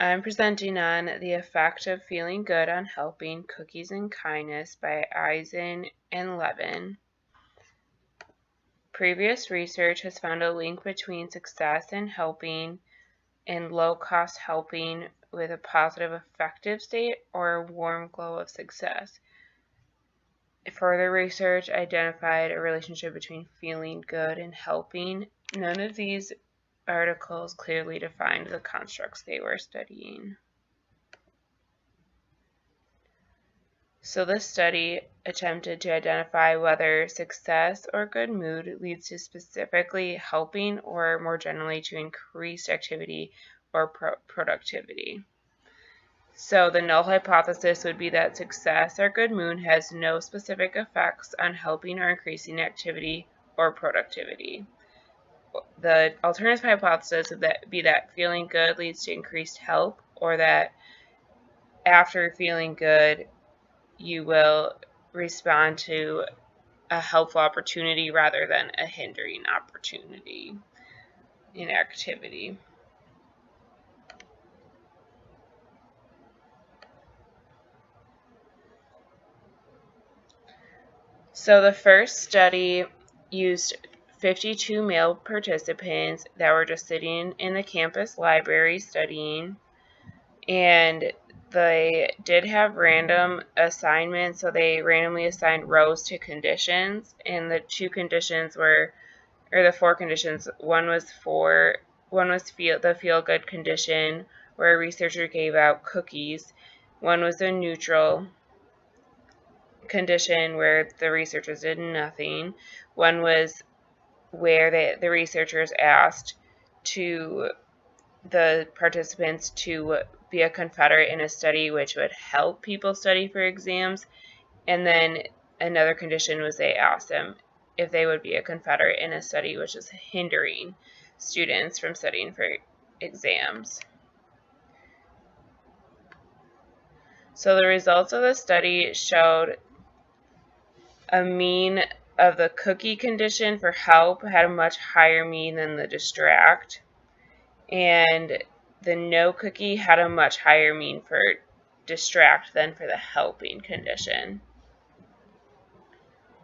I'm presenting on the effect of feeling good on helping, cookies and kindness by Eisen and Levin. Previous research has found a link between success in helping and low-cost helping with a positive affective state or a warm glow of success. Further research identified a relationship between feeling good and helping. None of these articles clearly defined the constructs they were studying. So this study attempted to identify whether success or good mood leads to specifically helping or more generally to increased activity or productivity. So the null hypothesis would be that success or good mood has no specific effects on helping or increasing activity or productivity. The alternative hypothesis would be that feeling good leads to increased help, or that after feeling good, you will respond to a helpful opportunity rather than a hindering opportunity in activity. So the first study used 52 male participants that were just sitting in the campus library studying, and they did have random assignments, so they randomly assigned rows to conditions, and the four conditions, one was the feel good condition, where a researcher gave out cookies. One was a neutral condition where the researchers did nothing. One was where the researchers asked the participants to be a confederate in a study which would help people study for exams. And then another condition was they asked them if they would be a confederate in a study which is hindering students from studying for exams. So the results of the study showed a mean of the cookie condition for help had a much higher mean than the distract, and the no cookie had a much higher mean for distract than for the helping condition.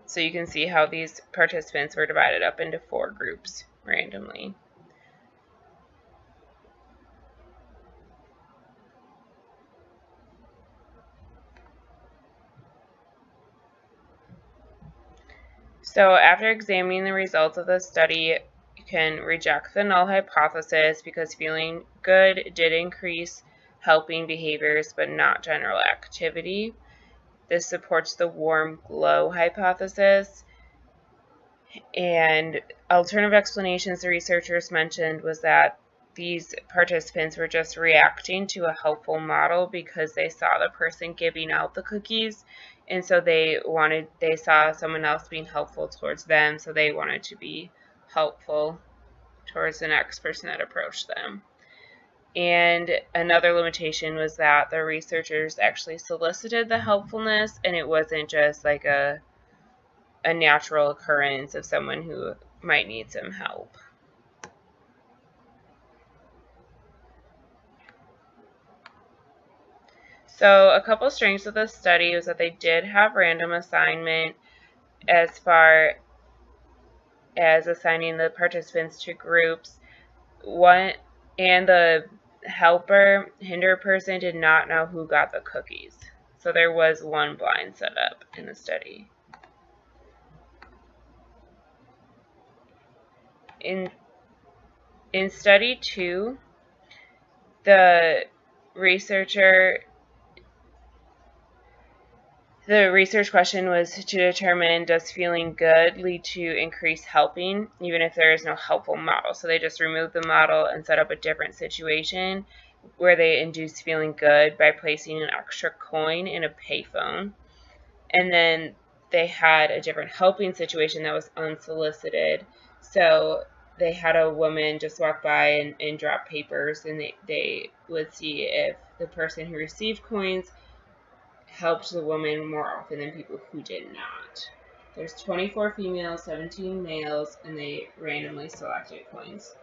So you can see how these participants were divided up into 4 groups randomly. So after examining the results of the study, you can reject the null hypothesis because feeling good did increase helping behaviors but not general activity. This supports the warm glow hypothesis. And alternative explanations the researchers mentioned was that these participants were just reacting to a helpful model because they saw the person giving out the cookies, and so they saw someone else being helpful towards them, so they wanted to be helpful towards the next person that approached them. And another limitation was that the researchers actually solicited the helpfulness, and it wasn't just like a natural occurrence of someone who might need some help. So a couple strengths of the study was that they did have random assignment as far as assigning the participants to groups. And the hinder person did not know who got the cookies. So there was one blind setup in the study. In study 2, the research question was to determine, does feeling good lead to increased helping even if there is no helpful model? So they just removed the model and set up a different situation where they induced feeling good by placing an extra coin in a payphone. And then they had a different helping situation that was unsolicited. So they had a woman just walk by and drop papers, and they would see if the person who received coins helped the woman more often than people who did not. There's 24 females, 17 males, and they randomly selected phones.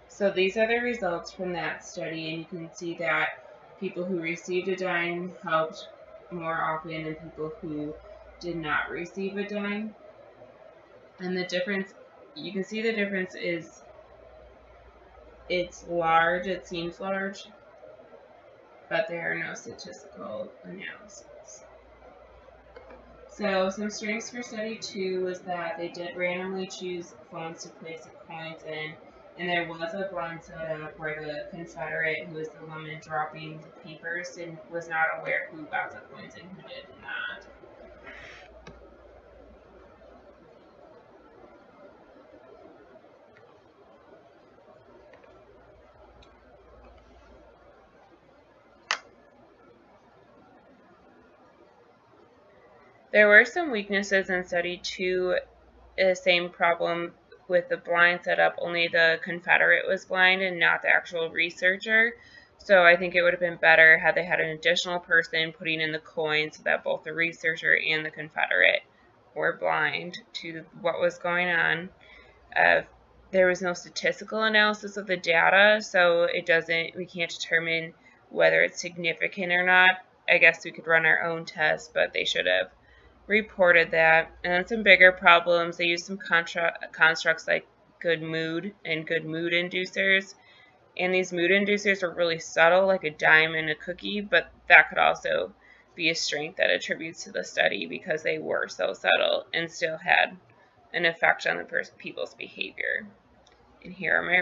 So these are the results from that study, and you can see that people who received a dime helped more often than people who did not receive a dime. And the difference, you can see the difference is it's large, it seems large, but there are no statistical analyses. So some strengths for study 2 was that they did randomly choose phones to place the coins in, and there was a blind setup where the Confederate, who was the woman dropping the papers, was not aware who got the coins and who did not. There were some weaknesses in study 2, the same problem with the blind setup, only the Confederate was blind and not the actual researcher. So I think it would have been better had they had an additional person putting in the coins so that both the researcher and the Confederate were blind to what was going on. There was no statistical analysis of the data, so we can't determine whether it's significant or not. I guess we could run our own test, but they should have reported that. And then some bigger problems, they used some constructs like good mood and good mood inducers. And these mood inducers are really subtle, like a dime and a cookie, but that could also be a strength that attributes to the study because they were so subtle and still had an effect on the people's behavior. And here are my